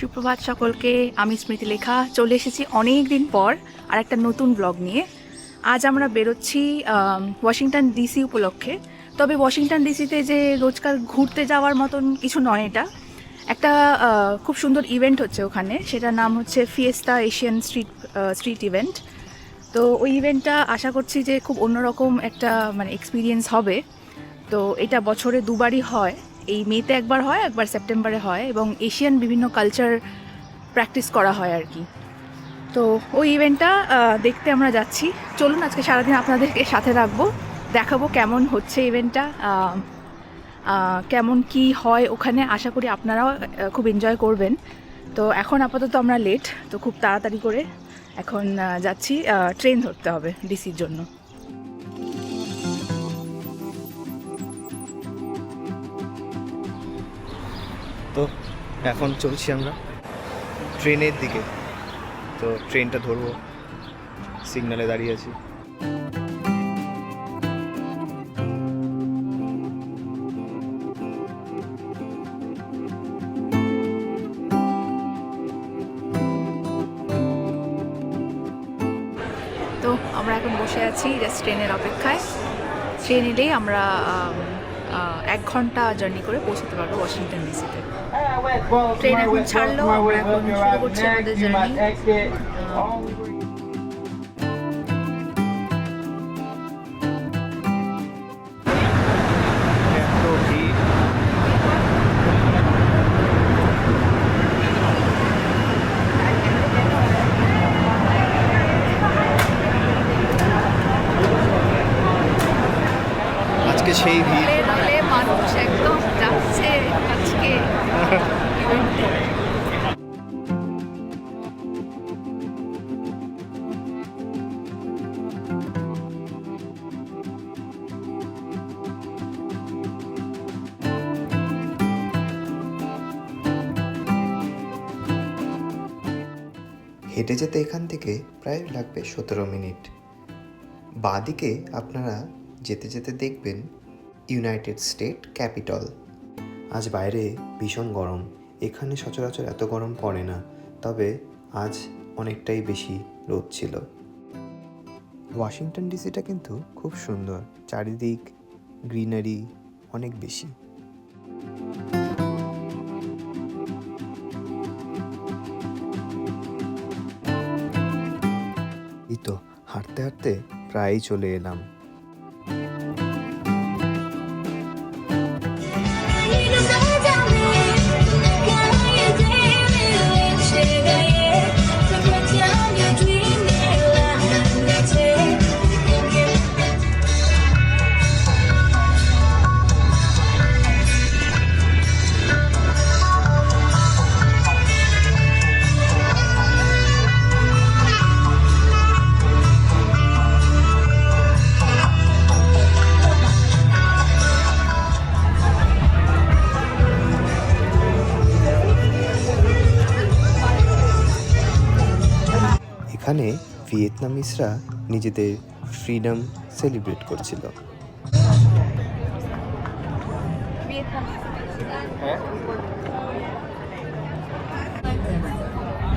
সুপ্রভাত সকলকে, আমি স্মৃতিলেখা চলে এসেছি অনেক দিন পর আর একটা নতুন ব্লগ নিয়ে। আজ আমরা বেরোচ্ছি ওয়াশিংটন ডিসি উপলক্ষে। তবে ওয়াশিংটন ডিসিতে যে রোজকার ঘুরতে যাওয়ার মতন কিছু নয়, এটা একটা খুব সুন্দর ইভেন্ট হচ্ছে ওখানে। সেটার নাম হচ্ছে ফিয়েস্তা এশিয়ান স্ট্রিট ইভেন্ট। তো ওই ইভেন্টটা আশা করছি যে খুব অন্যরকম একটা এক্সপিরিয়েন্স হবে। তো এটা বছরে দুবারই হয়, এই মেতে একবার হয়, একবার সেপ্টেম্বরে হয়, এবং এশিয়ান বিভিন্ন কালচার প্র্যাকটিস করা হয় আর কি। তো ওই ইভেন্টটা দেখতে আমরা যাচ্ছি। চলুন আজকে সারাদিন আপনাদেরকে সাথে রাখবো, দেখাবো কেমন হচ্ছে ইভেন্টটা, কেমন কি হয় ওখানে। আশা করি আপনারাও খুব এনজয় করবেন। তো এখন আপাতত আমরা লেট, তো খুব তাড়াতাড়ি করে এখন যাচ্ছি, ট্রেন ধরতে হবে ডিসির জন্য। তো এখন চলছি আমরা ট্রেনের দিকে। তো ট্রেনটা ধরবো, সিগন্যালে দাঁড়িয়ে আছি। তো আমরা এখন বসে আছি জাস্ট ট্রেনের অপেক্ষায়। ট্রেন এলেই আমরা 1 ঘন্টা জার্নি করে পৌঁছতে পারবো ওয়াশিংটন ডিসিতে। ট্রেন এখন ছাড়লো, আমরা এখন শুরু করছি আমাদের জার্নি। আজকে সেই ভিড়, নালে মানুষ একদম যাচ্ছে আজকে ইভেন্টে। হেঁটে যেতে এখান থেকে প্রায় লাগবে 17 মিনিট। বাঁদিকে আপনারা যেতে যেতে দেখবেন ইউনাইটেড স্টেট ক্যাপিটল। আজ বাইরে ভীষণ গরম, এখানে সচরাচর এত গরম পড়ে না, তবে আজ অনেকটাই বেশি রোদ ছিল। ওয়াশিংটন ডিসিটা কিন্তু খুব সুন্দর, চারিদিক গ্রিনারি অনেক বেশি। এই তো হাঁটতে হাঁটতে প্রায়ই চলে এলাম। এখানে ভিয়েতনামিসরা নিজেদের ফ্রিডম সেলিব্রেট করছিল।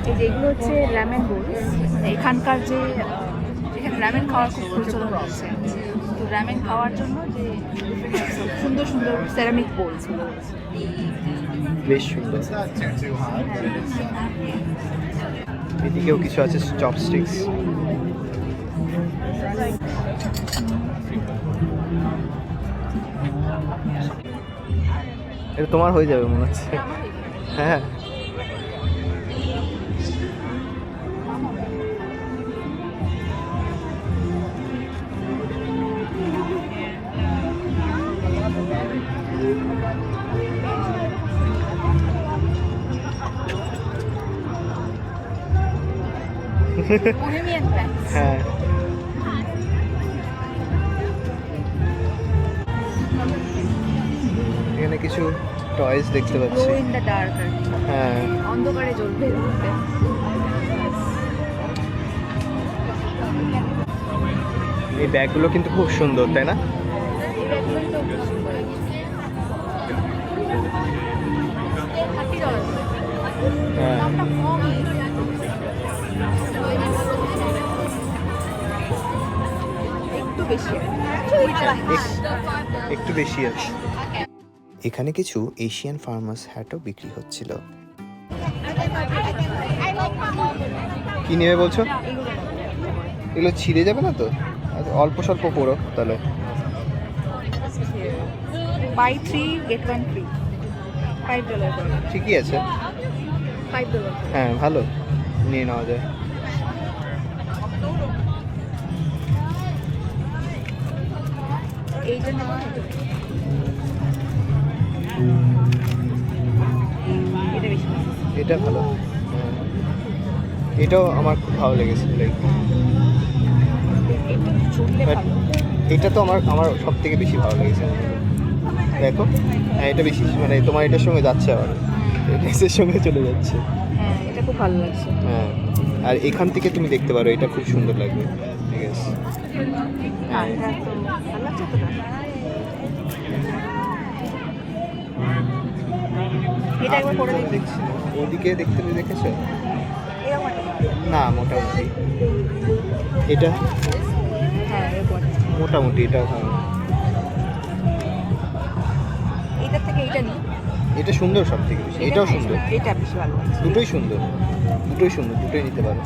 এই যেগুলো হচ্ছে র্যামেন বোলস। এখানকার যে এখানে র্যামেন খাওয়ার খুব প্রচলন রয়েছে। তো র্যামেন খাওয়ার জন্য যে সুন্দর সুন্দর সেরামিক বোলস, বেশ সুন্দর। এদিকেও কিছু আছে, চপস্টিক্স। এটা তোমার হয়ে যাবে মনে হচ্ছে। হ্যাঁ, হ্যাঁ। এখানে কিছু টয়েস দেখতে পাচ্ছি। গ্লো ইন দ্য ডার্ক, হ্যাঁ, অন্ধকারে জ্বলবে। এই ব্যাগগুলো কিন্তু খুব সুন্দর, তাই না? $30 হ্যাঁ দামটা কমই। একটু বেশি একটু বেশি আছে। এখানে কিছু এশিয়ান ফার্মার্স হ্যাটও বিক্রি হচ্ছিল। কি নেবে বলছো? এগুলো ছিঁড়ে যাবে না তো? আচ্ছা, অল্প স্বল্প পড়ো তাহলে। বাই 3 get 1 free, $5 করে। ঠিকই আছে। $5 হ্যাঁ ভালো, নিয়ে নেওয়া যায়। এইটা নেব। এটা বেশি ভালো। এটা ভালো। হ্যাঁ। এটাও আমার খুব ভালো লেগেছে, লাইক এটা ঝুললে But- ভালো। এটা তো আমার আমার সব থেকে বেশি ভালো লেগেছে। দেখো, হ্যাঁ এটা বেশি, মানে তোমার এটার সঙ্গে যাচ্ছে, আবার ড্রেসের সঙ্গে চলে যাচ্ছে। হ্যাঁ এটা খুব ভালো লাগছে। হ্যাঁ, আর এখান থেকে তুমি দেখতে পারো, এটা খুব সুন্দর লাগবে। ঠিক আছে। হ্যাঁ এটা তো ভালো লাগছে তো না? এটা একবার করে দেখি। দেখছি না। ওদিকে দেখতে দেখেছো? এরকম একটা। না, মোটামুটি এটা, হ্যাঁ এরকম। মোটামুটি এটাও ভালো। এইটার থেকে এইটা নিই। এটা সুন্দর সব থেকে বেশি, এটাও সুন্দর। এটা বেশি ভালো লাগছে। দুটোই সুন্দর, দুটোই সুন্দর, দুটোই নিতে পারো।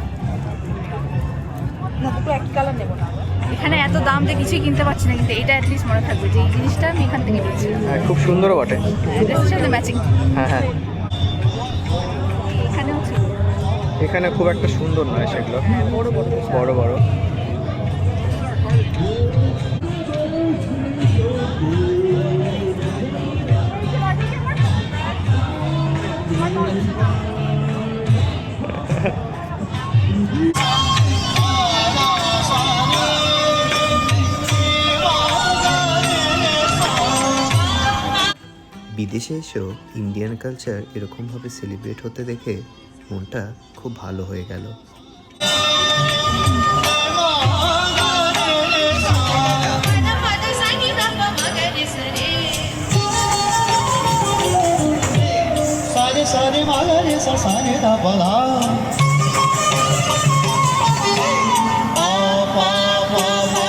না দুটো একই কালার নেব না। এখানে এত দাম যে কিছুই কিনতে পারছি না, কিন্তু এটা অ্যাটলিস্ট মনে থাকবে যে এই জিনিসটা আমি এখান থেকে নিয়েছি। হ্যাঁ খুব সুন্দরও বটে। ড্রেসের সাথে ম্যাচিং। হ্যাঁ হ্যাঁ, এখানেও ছিল। এখানে খুব একটা সুন্দর নয় সেগুলো, হ্যাঁ বড় বড় বেশ। বড় বড়। বিদেশে এসেও ইন্ডিয়ান কালচার এরকমভাবে সেলিব্রেট হতে দেখে মনটা খুব ভালো হয়ে গেল। सारे सारे माला रे सा सारे दा बला आ पा पा पा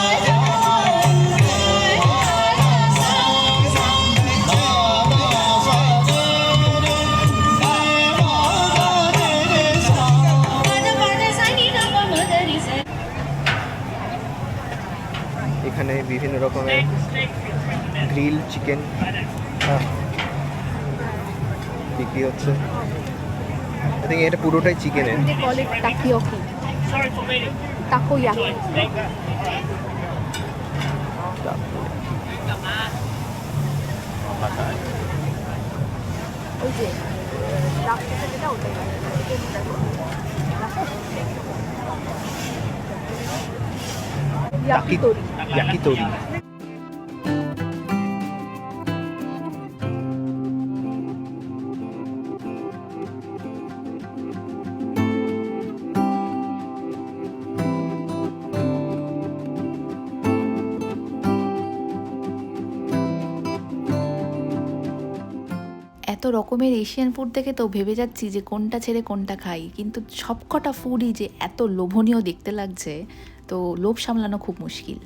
এখানে বিভিন্ন রকমের গ্রিল চিকেন বিক্রি হচ্ছে। আই থিঙ্ক এটা পুরোটাই চিকেনের। They call it takoyaki. Takoyaki. ওই যে রাস্তাটা যেটা ওটাই yakitori. ইয়াকিতরি। এত রকমের এশিয়ান ফুড দেখে তো ভেবে যাচ্ছি যে কোনটা ছেড়ে কোনটা খাই, কিন্তু সবকটা ফুডই যে এত লোভনীয় দেখতে লাগছে, তো লোভ সামলানো খুব মুশকিল।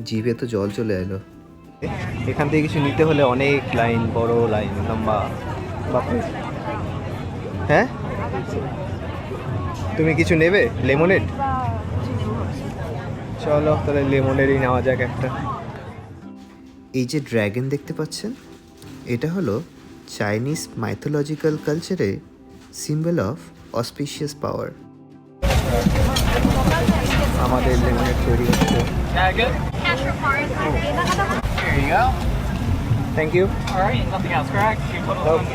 জিভে তো জল চলে এলো। এখান থেকে কিছু নিতে হলে অনেক লাইন, বড় লাইন, লম্বা। বাপরে। হ্যাঁ, তুমি কিছু নেবে? লেমনেড? চলো তাহলে লেমনেডই নেওয়া যাক একটা। এই যে ড্র্যাগন দেখতে পাচ্ছেন, এটা হলো চাইনিজ মাইথোলজিক্যাল কালচারে সিম্বল অফ অসপিশিয়াস পাওয়ার। আমাদের লেমনেড তৈরি হচ্ছে। Here you go. Thank you. All right, and nothing else, correct? Your total is Nope. going to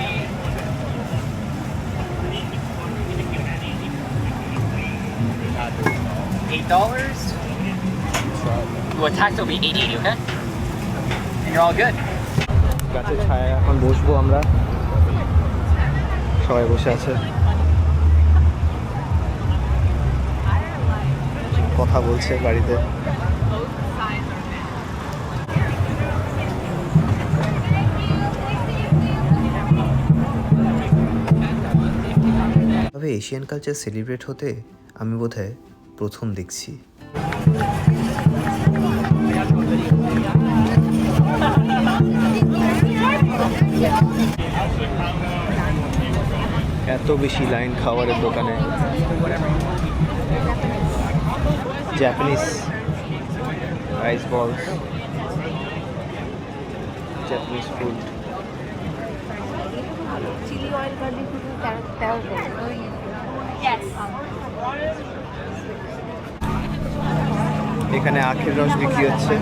be $8. Well, tax will be $8.80, okay? And you're all good. গাছের ছায়া এখন বসবো আমরা, সবাই বসে আছে, কথা বলছে গাড়িতে। তবে এশিয়ান কালচার সেলিব্রেট হতে আমি বোধহয় প্রথম দেখছি। এত বেশি লাইন খাবারের দোকানে। Japanese rice balls, Japanese food. Chilli oil garlic এখানে আখের রস বিক্রি হচ্ছে।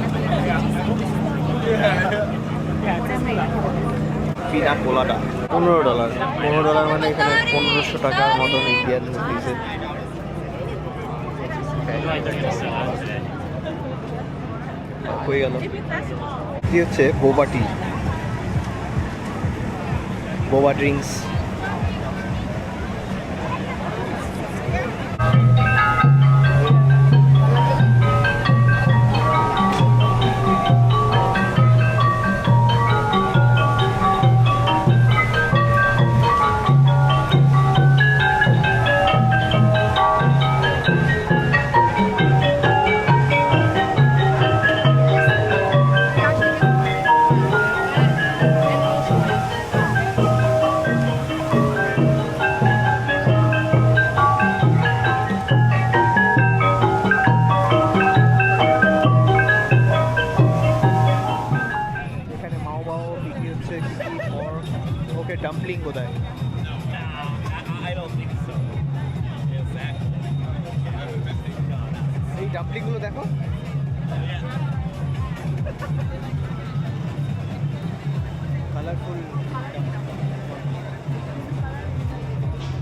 পিনা কোলাডা $15। $15 মানে এখানে 1500 টাকার মতন ইন্ডিয়ান রুপিসে। হয়ে গেল। কি হচ্ছে বোবা টি, বোবা ড্রিঙ্কস। এখানে মাও বাও বিক্রি হচ্ছে। ওকে ডাম্পলিং কোথায়? এই ডাম্পলিংগুলো দেখো। কালারফুল,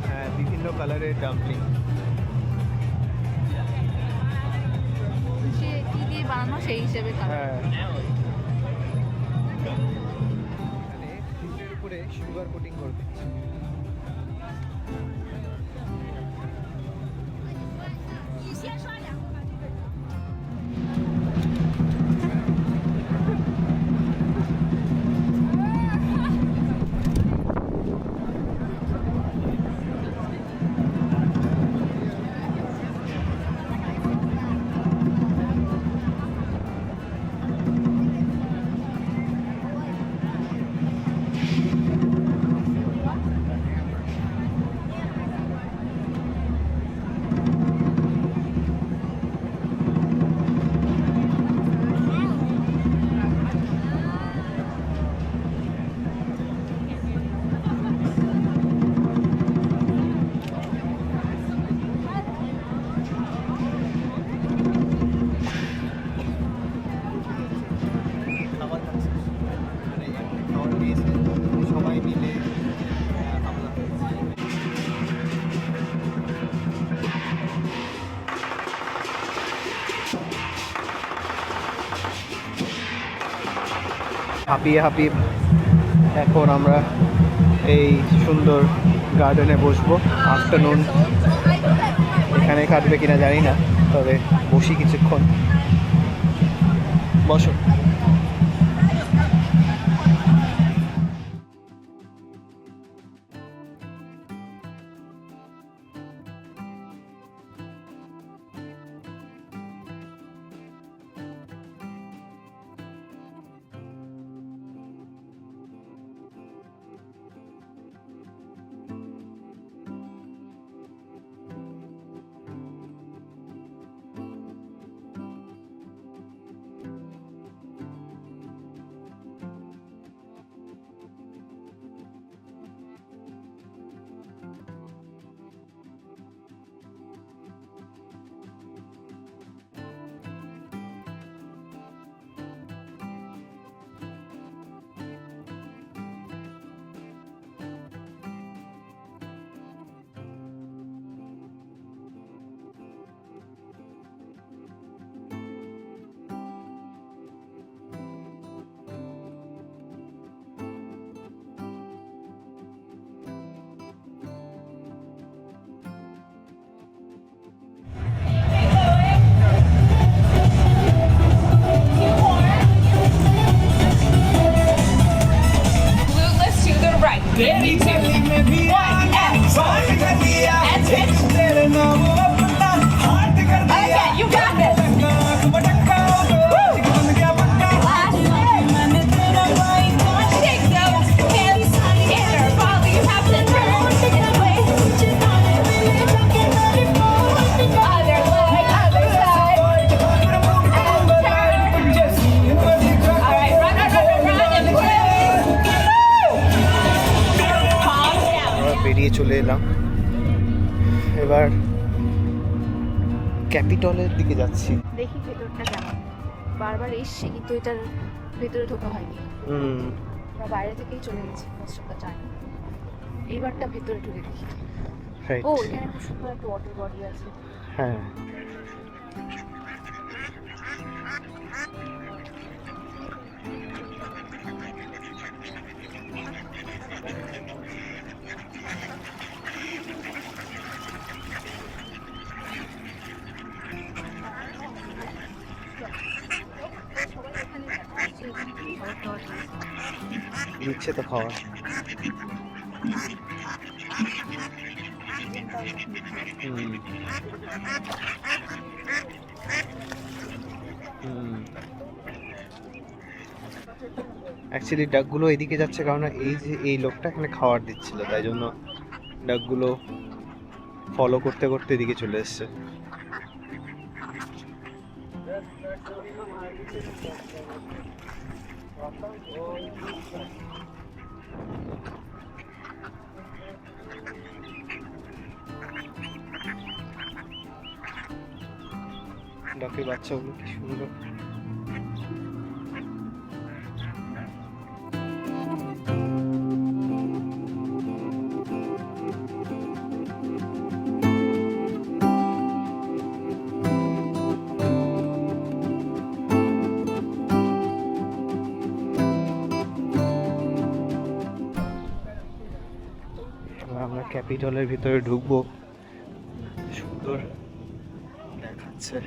হ্যাঁ বিভিন্ন কালারের ডাম্পলিং। কি দিয়ে বানানো সেই হিসেবে হ্যাঁ, এখানে ফ্রুটের উপরে সুগার কোটিং করে দিচ্ছে। খাবার খাচ্ছে, মানে খাবার দিয়েছে সবাই মিলে হামলা হয়েছে। হাঁপিয়ে হাঁপিয়ে এখন আমরা এই সুন্দর গার্ডেনে বসবো। আফটারনুন এখানে কাটবে কিনা জানি না, তবে বসি কিছুক্ষণ। বসো। চলে এলাম। এবার ক্যাপিটলের দিকে যাচ্ছি। দেখি ভেতরটা কেমন। বারবার এসছি কিন্তু এটার ভেতরে ঢোকা হয়নি, আমরা বাইরে থেকেই চলে গেছি মোস্ট অফ দ্য টাইম। এইবারটা ভেতরে ঢুকে দেখি। রাইট। ও এখানে খুব সুন্দর একটা ওয়াটার বডি আছে। হ্যাঁ, দিচ্ছে তো খাওয়া। অ্যাকচুয়ালি ডাকগুলো এদিকে যাচ্ছে কারণ এই যে এই লোকটা এখানে খাবার দিচ্ছিল, তাই জন্য ডাকগুলো ফলো করতে করতে এদিকে চলে এসছে। ডাকের বাচ্চাগুলো কি সুন্দর। আমরা ক্যাপিটলের ভিতরে ঢুকবো, সুন্দর দেখাচ্ছে।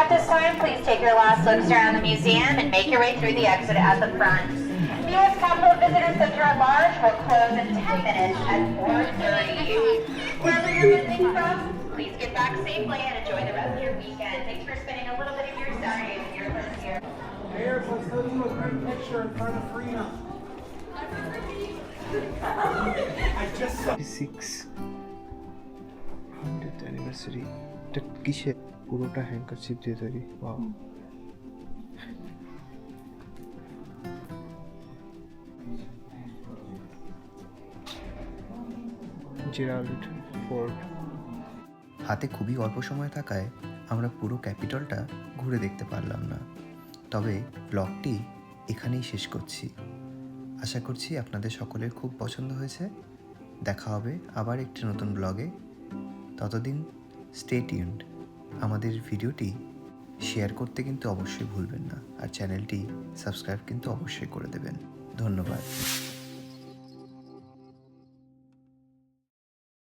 At this time, please take your last looks around the museum and make your way through the exit at the front. The U.S. Capitol Visitor Center at large will close in 10 minutes at 4:30. Wherever you're visiting from, please get back safely and enjoy the rest of your weekend. Thanks for spending a little bit of your Saturday with your friends here. Mayor, let's go do a great picture in front of Freedom. I just saw 100th anniversary. এটা কিসে? পুরোটা হ্যাঙ্কারচিপ দিয়ে তৈরি। Wow. Gerald Ford. হাতে খুবই অল্প সময় থাকায় আমরা পুরো ক্যাপিটলটা ঘুরে দেখতে পারলাম না, তবে ব্লগটি এখানেই শেষ করছি। আশা করছি আপনাদের সকলের খুব পছন্দ হয়েছে। দেখা হবে আবার একটি নতুন ব্লগে। ততদিন স্টে টিউনড। আমাদের ভিডিওটি শেয়ার করতে কিন্তু অবশ্যই ভুলবেন না, আর চ্যানেলটি সাবস্ক্রাইব কিন্তু অবশ্যই করে দেবেন। ধন্যবাদ।